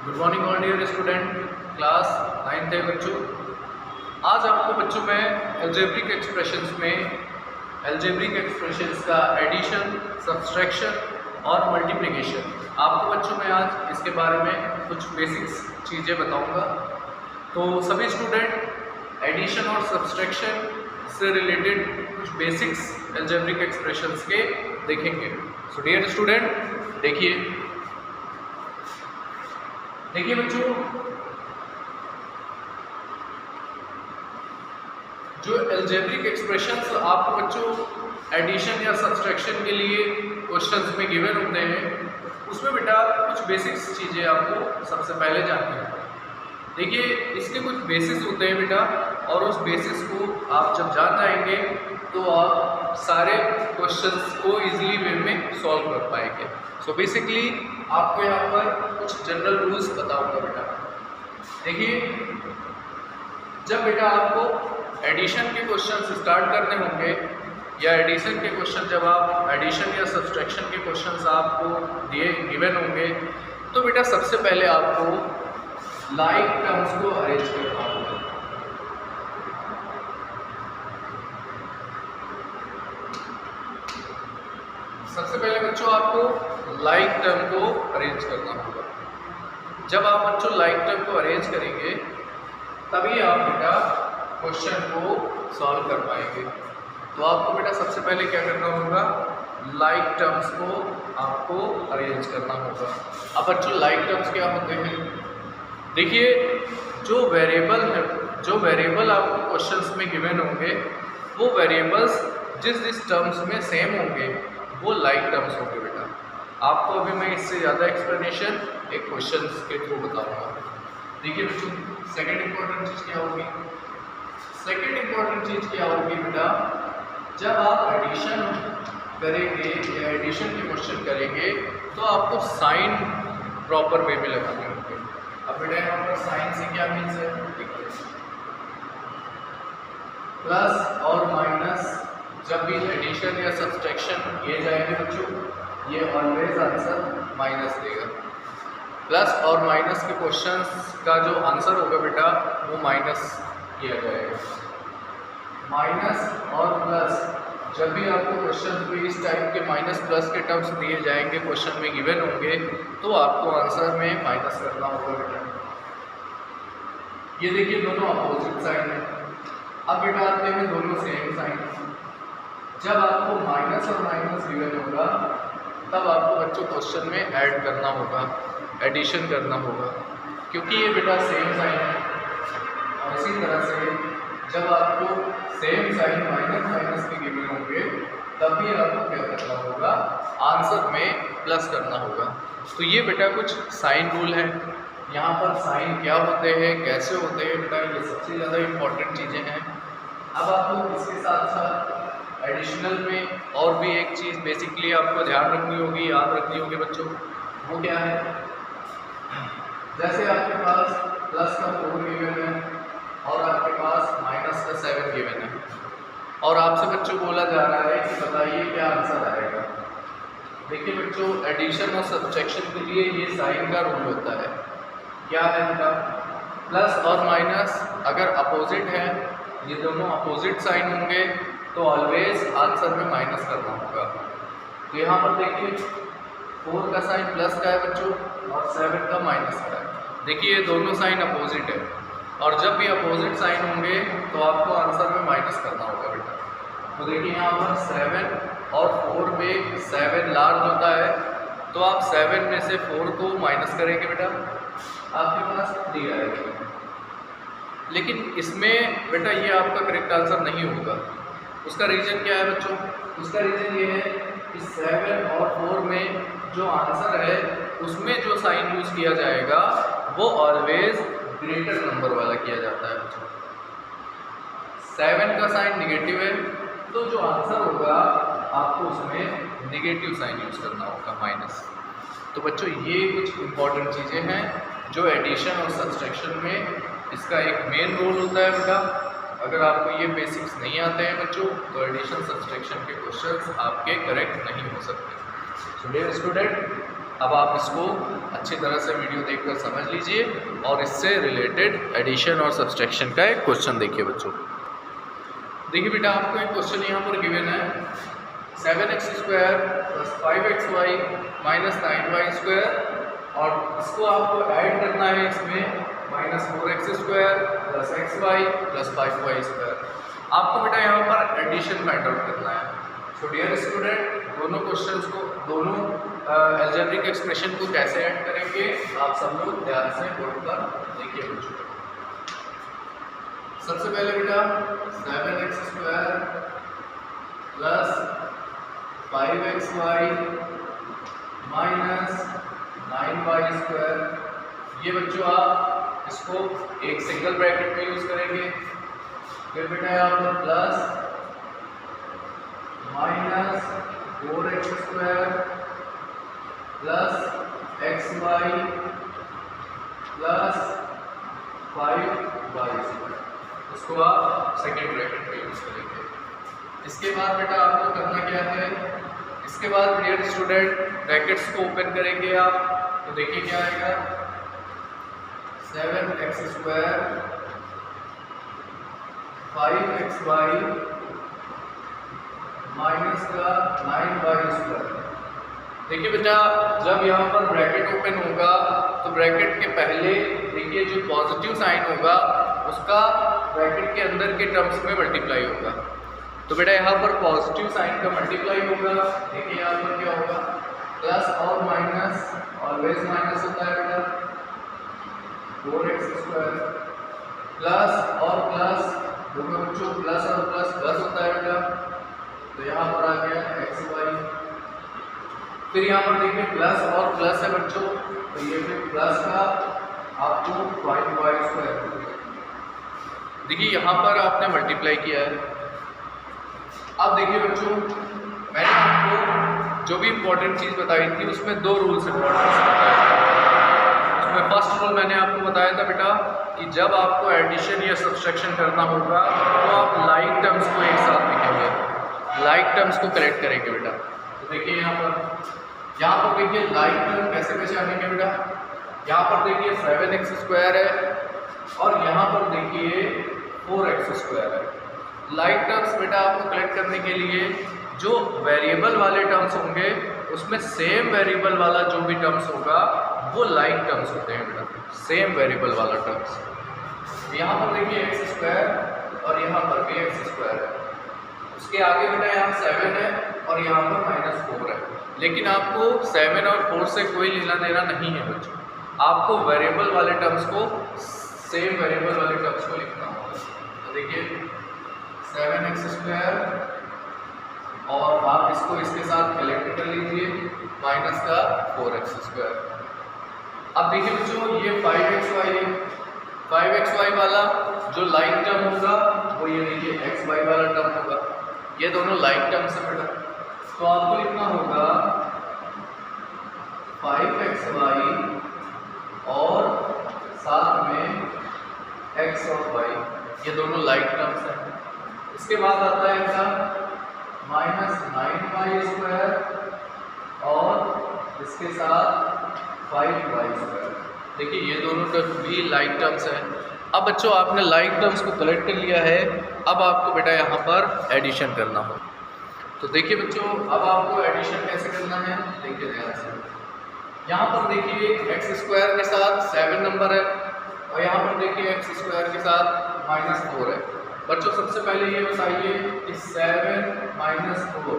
Good morning all dear student, class 9th है बच्चों। आज आपको बच्चों में अलजेब्रिक एक्सप्रेशंस का एडिशन, सब्सट्रैक्शन और मल्टीप्लिकेशन, आपको बच्चों में आज इसके बारे में कुछ बेसिक्स चीज़ें बताऊंगा। तो सभी स्टूडेंट एडिशन और सब्सट्रैक्शन से रिलेटेड कुछ बेसिक्स अलजेब्रिक एक्सप्रेशंस के देखेंगे। सो डियर स्टूडेंट देखिए बच्चों, जो अलजेब्रिक एक्सप्रेशंस आपको बच्चों एडिशन या सब्सट्रैक्शन के लिए क्वेश्चंस में गिवन होते हैं, उसमें बेटा कुछ बेसिक्स चीज़ें आपको सबसे पहले जाननी है। देखिए, इसके कुछ बेसिस होते हैं बेटा, और उस बेसिस को आप जब जान जाएंगे तो आप सारे क्वेश्चंस को इजीली वे में सॉल्व कर पाएंगे। सो बेसिकली आपको यहाँ पर कुछ जनरल रूल्स बताऊंगा बेटा। देखिए, जब बेटा आपको एडिशन के क्वेश्चन स्टार्ट करने होंगे या एडिशन के क्वेश्चन, जब आप एडिशन या सब्सट्रैक्शन के क्वेश्चन आपको दिए गिवन होंगे, तो बेटा सबसे पहले आपको लाइक टर्म्स को अरेंज करना होगा। सबसे पहले बच्चों आपको लाइक टर्म को अरेंज करना होगा। जब आप बच्चों लाइक टर्म को अरेंज करेंगे तभी आप बेटा क्वेश्चन को सॉल्व कर पाएंगे। तो आपको बेटा सबसे पहले क्या करना होगा, लाइक टर्म्स को आपको अरेंज करना होगा। अब बच्चों लाइक टर्म्स क्या होते हैं? देखिए, जो वेरिएबल आपको क्वेश्चंस में गिवन होंगे, वो वेरिएबल्स जिस टर्म्स में सेम होंगे वो लाइक टर्म्स होंगे बेटा। आपको अभी मैं इससे ज़्यादा एक्सप्लेनेशन एक क्वेश्चन के थ्रू बताऊंगा। देखिए बच्चों, सेकंड इंपॉर्टेंट चीज़ क्या होगी? सेकंड इंपॉर्टेंट चीज़ क्या होगी बेटा, जब आप एडिशन करेंगे या एडिशन के क्वेश्चन करेंगे तो आपको साइन प्रॉपर वे में लगाने होंगे। अब बेटा यहाँ पर साइन से क्या मीन्स है? प्लस और माइनस जब भी एडिशन या सब्सट्रैक्शन किए जाएंगे बच्चों, ये ऑलवेज आंसर माइनस देगा। प्लस और माइनस के क्वेश्चंस का जो आंसर होगा बेटा वो माइनस किया जाएगा। माइनस और प्लस जब भी आपको क्वेश्चन में इस टाइप के माइनस प्लस के टर्म्स दिए जाएंगे, क्वेश्चन में गिवन होंगे, तो आपको आंसर में माइनस करना होगा बेटा। ये देखिए दोनों अपोजिट साइन है। अब बेटा आते हैं दोनों सेम साइन। जब आपको माइनस और माइनस गिवन होगा तब आपको बच्चों क्वेश्चन में ऐड करना होगा, एडिशन करना होगा, क्योंकि ये बेटा सेम साइन है। और इसी तरह से जब आपको सेम साइन माइनस माइनस के गिवन होंगे तब भी आपको क्या करना होगा, आंसर में प्लस करना होगा। तो ये बेटा कुछ साइन रूल है। यहाँ पर साइन क्या होते हैं, कैसे होते हैं बेटा, ये सबसे ज़्यादा इम्पॉर्टेंट चीज़ें हैं। अब आपको इसके साथ साथ एडिशनल में और भी एक चीज़ बेसिकली आपको ध्यान रखनी होगी, याद रखनी होगी बच्चों। वो क्या है? जैसे आपके पास प्लस का 4 गिवन है और आपके पास माइनस का 7 गिवन है, और आपसे बच्चों बोला जा रहा है कि बताइए क्या आंसर आएगा। देखिए बच्चों, एडिशन और सब्सट्रैक्शन के लिए ये साइन का रूल होता है। क्या है बेटा? प्लस और माइनस अगर अपोजिट है, ये दोनों अपोजिट साइन होंगे, तो ऑलवेज आंसर में माइनस करना होगा। तो यहाँ पर देखिए 4 का साइन प्लस का है बच्चों और 7 का माइनस का है। देखिए ये दोनों साइन अपोजिट है, और जब भी अपोजिट साइन होंगे तो आपको आंसर में माइनस करना होगा बेटा। तो देखिए यहाँ पर 7 और 4 में 7 लार्ज होता है, तो आप 7 में से 4 को माइनस करेंगे बेटा, आपके पास 3 आएगा। लेकिन इसमें बेटा ये आपका करेक्ट आंसर नहीं होगा। उसका रीज़न क्या है बच्चों? उसका रीज़न ये है कि 7 और 4 में जो आंसर है उसमें जो साइन यूज़ किया जाएगा वो ऑलवेज ग्रेटर नंबर वाला किया जाता है बच्चों। 7 का साइन निगेटिव है, तो जो आंसर होगा आपको उसमें निगेटिव साइन यूज़ करना होगा, माइनस। तो बच्चों ये कुछ इंपॉर्टेंट चीज़ें हैं जो एडिशन और सब्सट्रैक्शन में इसका एक मेन रोल होता है बेटा। अगर आपको ये बेसिक्स नहीं आते हैं बच्चों, तो एडिशन सब्सट्रैक्शन के क्वेश्चंस आपके करेक्ट नहीं हो सकते। सो डियर स्टूडेंट, अब आप इसको अच्छी तरह से वीडियो देखकर समझ लीजिए और इससे रिलेटेड एडिशन और सब्सट्रैक्शन का एक क्वेश्चन देखिए बच्चों। देखिए बेटा, आपको एक क्वेश्चन यहाँ पर गिवन है 7x² + 5xy - 9y² और इसको आपको ऐड करना है इसमें -4x² + xy + 5y²। आपको बेटा यहाँ पर एडिशन फाइंड आउट करना है। सो डियर स्टूडेंट, दोनों क्वेश्चंस को, दोनों अलजेब्रिक एक्सप्रेशन को कैसे ऐड करेंगे आप सब लोग ध्यान से बोर्ड पर देखिए बच्चों। सबसे पहले बेटा 7x² + 5xy - 9y², ये बच्चों आप इसको एक सिंगल ब्रैकेट में यूज करेंगे। फिर बेटा यहाँ पर प्लस -4x² + xy + 5y², इसको आप सेकेंड ब्रैकेट में यूज करेंगे। इसके बाद बेटा आपको करना क्या है, इसके बाद डियर स्टूडेंट ब्रैकेट्स को ओपन करेंगे आप, तो देखिए क्या आएगा 7x² 5xy -9y²। देखिए बेटा, जब यहाँ पर ब्रैकेट ओपन होगा तो ब्रैकेट के पहले देखिए जो पॉजिटिव साइन होगा उसका ब्रैकेट के अंदर के टर्म्स में मल्टीप्लाई होगा। तो बेटा यहाँ पर पॉजिटिव साइन का मल्टीप्लाई होगा। देखिए यहाँ पर क्या होगा, प्लस और माइनस ऑलवेज माइनस होता है बेटा, 4x² प्लस और प्लस दोनों बच्चों प्लस और प्लस होता है बेटा, तो यहाँ पर आ गया xy। फिर यहाँ पर देखिए प्लस और प्लस है बच्चों, तो ये फिर प्लस का आपको 5y²। देखिए यहाँ पर आपने मल्टीप्लाई किया है। अब देखिए बच्चों, मैंने आपको जो भी इम्पोर्टेंट चीज़ बताई थी उसमें दो रूल्स इम्पोर्टेंट बताए थे। उसमें फर्स्ट रूल मैंने आपको बताया था बेटा कि जब आपको एडिशन या सब्सट्रैक्शन करना होगा तो आप लाइक टर्म्स को एक साथ लिखेंगे, लाइक टर्म्स को कलेक्ट करेंगे बेटा। तो देखिए यहाँ पर देखिए लाइक टर्म कैसे पहचानेंगे बेटा, यहाँ पर देखिए 7x² है और यहाँ पर देखिए 4x² है। लाइक टर्म्स बेटा आपको कलेक्ट करने के लिए जो वेरिएबल वाले टर्म्स होंगे उसमें सेम वेरिएबल वाला जो भी टर्म्स होगा वो लाइक टर्म्स होते हैं बेटा, सेम वेरिएबल वाला टर्म्स। यहाँ पर देखिए x² और यहाँ पर भी x² है, उसके आगे बेटा यहाँ 7 है और यहाँ पर -4 है। लेकिन आपको 7 और 4 से कोई लेना देना नहीं है बच्चों, आपको वेरिएबल वाले टर्म्स को, सेम वेरिएबल वाले टर्म्स को लिखना होगा। तो देखिए 7x² और आप इसको इसके साथ कलेक्ट कर लीजिए माइनस का 4x²। अब देखिए बच्चों ये 5xy है, 5xy वाला जो लाइक टर्म होगा वो ये देखिए xy वाला टर्म होगा, ये दोनों लाइक टर्म्स है बेटा। तो आपको लिखना होगा 5xy और साथ में x और y, ये दोनों लाइक टर्म्स हैं। इसके बाद आता है बेटा -9y² और इसके साथ 5y²। देखिए ये दोनों टर्म भी लाइक टर्म्स हैं। अब बच्चों आपने लाइक टर्म्स को कलेक्ट कर लिया है, अब आपको बेटा यहाँ पर एडिशन करना हो। तो देखिए बच्चों, अब आपको एडिशन कैसे करना है देखिए ध्यान से। यहाँ पर देखिए x² के साथ 7 नंबर है और यहाँ पर देखिए x² के साथ -4 है। बच्चों सबसे पहले ये बताइए कि 7 - 4,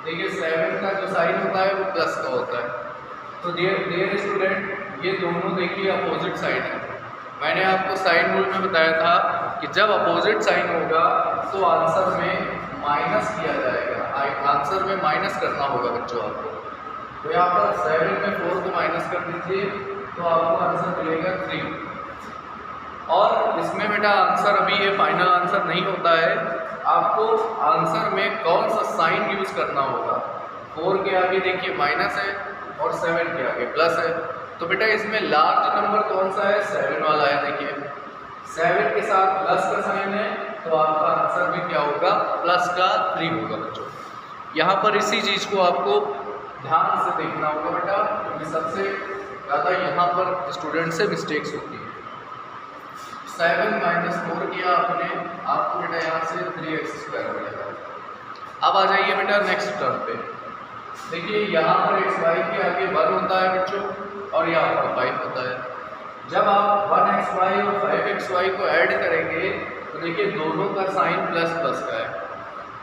देखिए 7 का जो साइन होता है वो प्लस का होता है। तो डियर स्टूडेंट, ये दोनों देखिए अपोजिट साइन है। मैंने आपको साइन रूल में बताया था कि जब अपोजिट साइन होगा तो आंसर में माइनस किया जाएगा, आंसर में माइनस करना होगा बच्चों आपको। तो यहाँ पर 7 में 4 को माइनस कर दीजिए तो आपको आंसर मिलेगा 3। और इसमें बेटा आंसर अभी ये फाइनल आंसर नहीं होता है, आपको आंसर में कौन सा साइन यूज़ करना होगा। 4 के आगे देखिए माइनस है और 7 के आगे प्लस है, तो बेटा इसमें लार्ज नंबर कौन सा है, 7 वाला है। देखिए 7 के साथ प्लस का साइन है तो आपका आंसर भी क्या होगा, प्लस का 3 होगा बच्चों। यहाँ पर इसी चीज़ को आपको ध्यान से देखना होगा बेटा। क्योंकि सबसे ज़्यादा यहाँ पर स्टूडेंट से मिस्टेक्स होती है। 7 माइनस 4 किया आपने, आपको बेटा यहाँ से 3x² मिलेगा। अब आ जाइए बेटा नेक्स्ट टर्म पे। देखिए यहाँ पर xy के आगे 1 होता है बच्चों और यहाँ पर 5 होता है। जब आप 1xy और 5xy को ऐड करेंगे तो देखिए दोनों का साइन प्लस प्लस का है,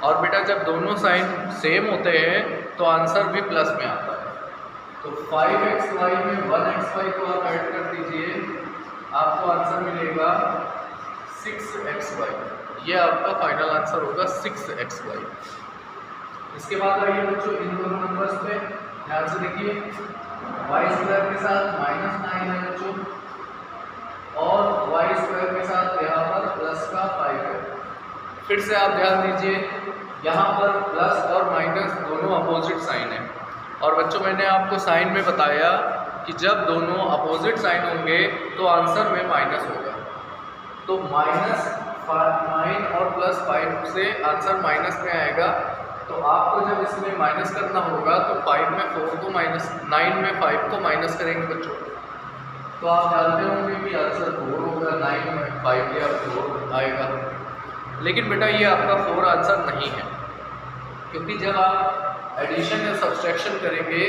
और बेटा जब दोनों साइन सेम होते हैं तो आंसर भी प्लस में आता है। तो 5xy में 1xy को आप ऐड कर दीजिए, आपको आंसर मिलेगा 6xy। ये आपका फाइनल आंसर होगा 6xy। इसके बाद आइए बच्चों इन दोनों नंबर्स पे ध्यान से देखिए, y² के साथ -9 है बच्चों और y² के साथ यहाँ पर प्लस का 5 है। फिर से आप ध्यान दीजिए, यहाँ पर प्लस और माइनस दोनों अपोजिट साइन है, और बच्चों मैंने आपको साइन में बताया कि जब दोनों अपोजिट साइन होंगे तो आंसर में माइनस होगा। तो -9 और +5 से आंसर माइनस में आएगा। तो आपको जब इसमें माइनस करना होगा तो 5 में 4 को माइनस, 9 में 5 को माइनस करेंगे बच्चों। तो आप जानते होंगे कि आंसर 4 होगा, 9 में 5 या 4 आएगा। लेकिन बेटा ये आपका 4 आंसर नहीं है, क्योंकि जब आप एडिशन या सब्सट्रैक्शन करेंगे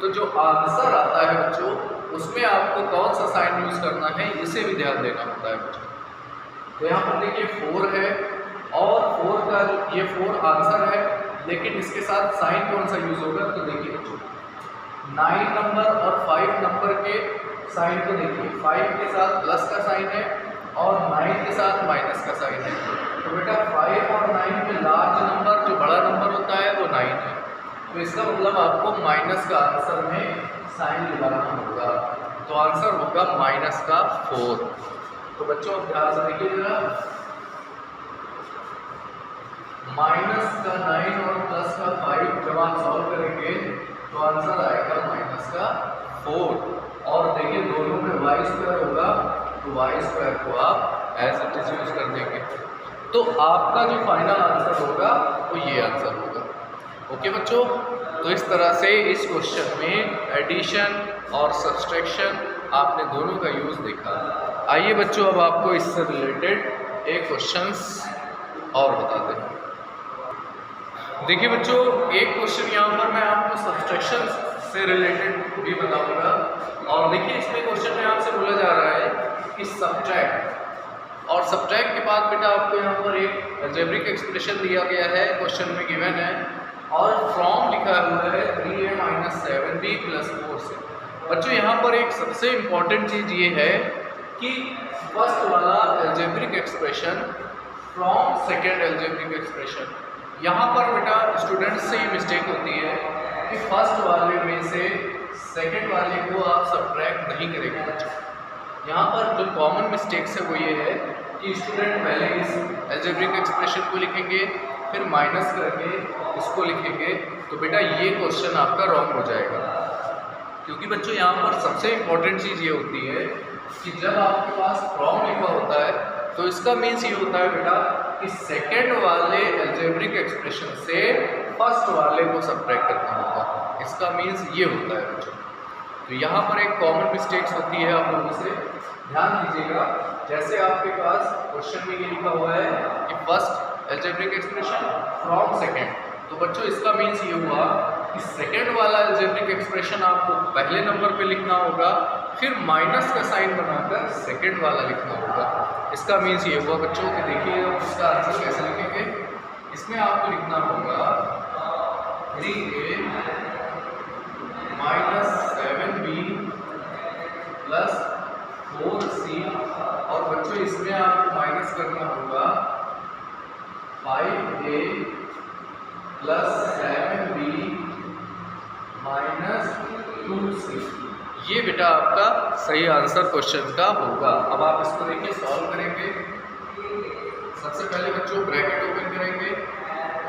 तो जो आंसर आता है बच्चों उसमें आपको कौन सा साइन यूज़ करना है इसे भी ध्यान देना होता है बच्चों। तो यहाँ पर देखिए 4 है और 4 का ये 4 आंसर है, लेकिन इसके साथ साइन कौन सा यूज़ होगा तो देखिए बच्चों 9 नंबर और 5 नंबर के साइन को देखिए, 5 के साथ प्लस का साइन है और 9 के साथ माइनस का साइन है। तो बेटा 5 और 9 में लार्ज नंबर जो बड़ा नंबर होता है वो 9 है, तो इसका मतलब आपको माइनस का आंसर में साइन लगाना होगा। तो आंसर होगा माइनस का 4। तो बच्चों ध्यान से देखिए जरा, माइनस का 9 और प्लस का 5 जब आप सॉल्व करेंगे तो आंसर आएगा माइनस का 4। और देखिए दोनों में y² होगा तो y² को आप एज इट इज यूज कर देंगे। तो आपका जो फाइनल आंसर होगा वो ये आंसर होगा। ओके बच्चों, तो इस तरह से इस क्वेश्चन में एडिशन और सब्सट्रैक्शन आपने दोनों का यूज़ देखा। आइए बच्चों अब आपको इससे रिलेटेड एक क्वेश्चंस और बता दें। देखिए बच्चों एक क्वेश्चन यहाँ पर मैं आपको सब्सट्रैक्शन से रिलेटेड भी बताऊंगा, और देखिए इसमें क्वेश्चन में आपसे बोला जा रहा है कि सब्ट्रैक्ट, और सब्ट्रैक्ट के बाद बेटा आपको यहाँ पर एक अलजेब्रिक एक्सप्रेशन दिया गया है, क्वेश्चन में गिवन है, और फ्रॉम लिखा हुआ है 3a - 7b + 4 से। बच्चों यहाँ पर एक सबसे इम्पॉर्टेंट चीज़ ये है कि फर्स्ट वाला algebraic expression from second algebraic expression, यहाँ पर बेटा स्टूडेंट्स से ये मिस्टेक होती है कि फर्स्ट वाले में से सेकेंड वाले को आप सब्ट्रैक्ट नहीं करेंगे बच्चों। यहाँ पर जो कॉमन मिस्टेक्स है वो ये है कि स्टूडेंट पहले इस अलजेब्रिक एक्सप्रेशन को लिखेंगे, फिर माइनस करके इसको लिखेंगे, तो बेटा ये क्वेश्चन आपका रॉन्ग हो जाएगा। क्योंकि बच्चों यहाँ पर सबसे इम्पॉर्टेंट चीज़ ये होती है कि जब आपके पास फ्रॉम लिखा होता है तो इसका मीन्स ये होता है बेटा कि सेकेंड वाले अलजेब्रिक एक्सप्रेशन से फर्स्ट वाले को सब्ट्रैक्ट करना होगा, इसका मीन्स ये होता है बच्चों। तो यहाँ पर एक कॉमन मिस्टेक्स होती है, आप लोगों से ध्यान दीजिएगा। जैसे आपके पास क्वेश्चन में ये लिखा हुआ है कि first algebraic expression from second, तो बच्चों इसका मीन्स ये हुआ कि सेकेंड वाला अलजेब्रिक एक्सप्रेशन आपको पहले नंबर पे लिखना होगा, फिर माइनस का साइन बनाकर सेकेंड वाला लिखना होगा। इसका मीन्स ये हुआ बच्चों कि देखिए इसका आंसर कैसे लिखेंगे, इसमें आपको लिखना होगा 3a - 7b + 4c, और बच्चों इसमें आपको माइनस करना होगा 5a + 7b - 2c। ये बेटा आपका सही आंसर क्वेश्चन का होगा। अब आप इसको देखिए सॉल्व करेंगे। सबसे पहले बच्चों ब्रैकेट ओपन करेंगे,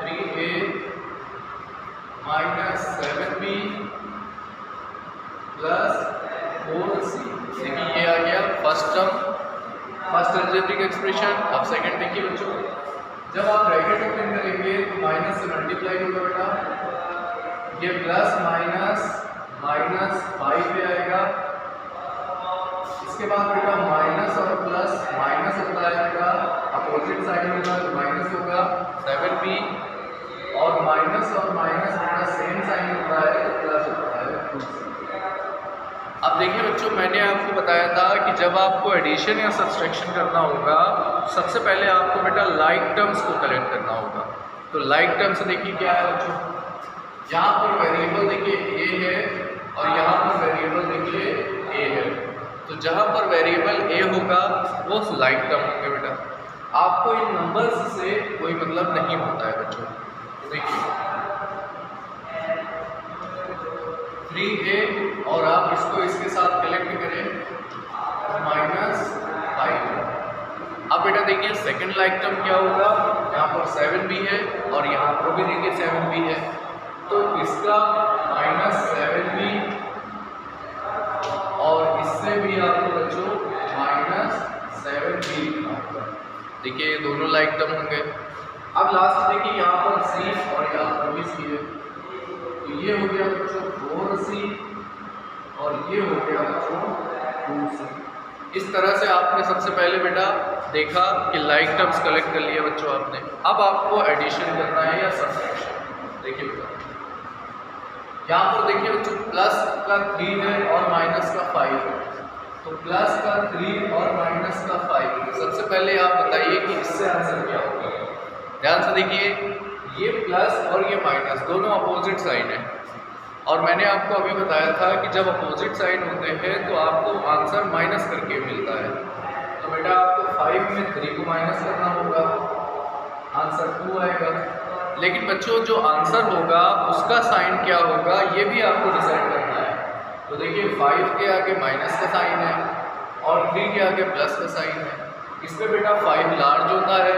3a - 7b + 4c। देखिए ये आ गया first term, first algebraic expression. अब सेकंड देखिए बच्चों, जब आप ब्रैकेट ओपन करेंगे तो माइनस से मल्टीप्लाई होगा बेटा, ये प्लस माइनस -5 आएगा। इसके बाद बेटा माइनस और प्लस, माइनस होता है बेटा अपोजिट साइड होगा तो माइनस होगा 7b, और माइनस और माइनस बेटा सेम साइन होता है तो प्लस होता है 2c। अब देखिए बच्चों, मैंने आपको बताया था कि जब आपको एडिशन या सब्सट्रैक्शन करना होगा, सबसे पहले आपको बेटा लाइक टर्म्स को कलेक्ट करना होगा। तो लाइक टर्म्स देखिए क्या है बच्चों, यहाँ पर वेरिएबल देखिए a है और यहाँ पर वेरिएबल देखिए a है। तो जहाँ पर वेरिएबल a होगा वो लाइक टर्म होंगे बेटा। आपको इन नंबर्स से कोई मतलब नहीं होता है बच्चों। देखिए 3a और आप इसको इसके साथ कलेक्ट करें -5। अब बेटा देखिए सेकंड लाइक टर्म क्या होगा, यहाँ पर 7b है और यहाँ पर भी देखिए 7b है, तो इसका -7b और इससे भी आपको बच्चों -7b होगा। देखिए ये दोनों लाइक टर्म होंगे। अब लास्ट देखिए यहाँ पर c और यहाँ पर भी c है, तो ये हो गया बच्चों 4c और ये हो गया बच्चों 2c। इस तरह से आपने सबसे पहले बेटा देखा कि लाइक टर्म्स कलेक्ट कर लिए बच्चों आपने। अब आपको एडिशन करना है या सब्सट्रैक्शन। देखिए बेटा यहाँ पर देखिए बच्चों प्लस का 3 है और माइनस का 5 है, तो प्लस का 3 और माइनस का 5। सबसे पहले आप बताइए कि इससे आंसर क्या होगा। ध्यान से देखिए, ये प्लस और ये माइनस दोनों अपोजिट साइन है, और मैंने आपको अभी बताया था कि जब अपोजिट साइन होते हैं तो आपको आंसर माइनस करके मिलता है। तो बेटा आपको 5 में 3 को माइनस करना होगा, आंसर 2 आएगा। लेकिन बच्चों जो आंसर होगा उसका साइन क्या होगा ये भी आपको डिसाइड करना है। तो देखिए 5 के आगे माइनस का साइन है और 3 के आगे प्लस का साइन है। इसमें बेटा 5 लार्ज होता है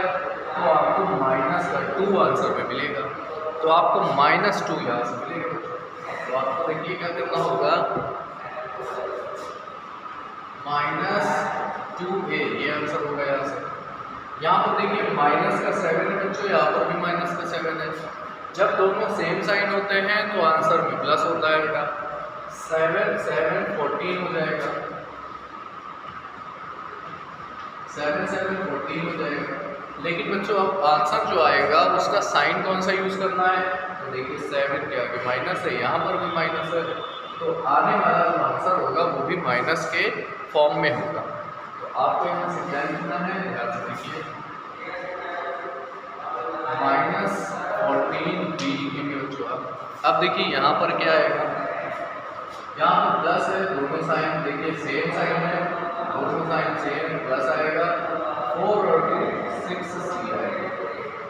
तो आपको -2 आंसर में मिलेगा, तो आपको -2 यहाँ से मिलेगा। तो आपको देखिए क्या करना होगा, -2a ये आंसर होगा यहाँ से। यहाँ पर देखिए माइनस का 7 है बच्चों, यहाँ पर भी माइनस का 7 है। जब दोनों सेम साइन होते हैं तो आंसर में प्लस होता है बेटा। 7 7 14 हो जाएगा, 7 7 14 हो जाएगा। लेकिन बच्चों अब आंसर जो आएगा उसका साइन कौन सा यूज़ करना है, तो देखिए 7 के आगे माइनस है, यहाँ पर भी माइनस है, तो आने वाला जो आंसर होगा वो भी माइनस के फॉर्म में होगा। तो आपको यहाँ से क्या लिखना है, ध्यान से देखिए -14b लिखेंगे बच्चों आप। अब देखिए यहाँ पर क्या आएगा, यहाँ पर प्लस है, दोनों साइन देखिए सेम साइन है, दोनों साइन सेम, प्लस आएगा 4 और 2 6c आएगा।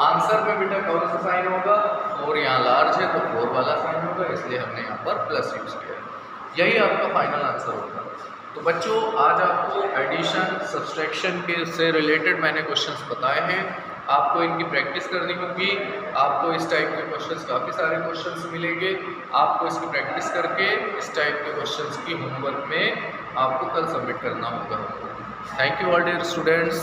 आंसर में बेटा कौन सा साइन होगा, 4 यहाँ लार्ज है तो 4 वाला साइन होगा, इसलिए हमने यहाँ पर प्लस यूज़ किया है। यही आपका फाइनल आंसर होगा। तो बच्चों आज आपको एडिशन सब्सट्रैक्शन के से रिलेटेड मैंने क्वेश्चंस बताए हैं, आपको इनकी प्रैक्टिस करनी होगी। आपको इस टाइप के क्वेश्चंस काफ़ी सारे क्वेश्चंस मिलेंगे, आपको इसकी प्रैक्टिस करके इस टाइप के क्वेश्चंस की होमवर्क में आपको कल सबमिट करना होगा। Thank you all dear students.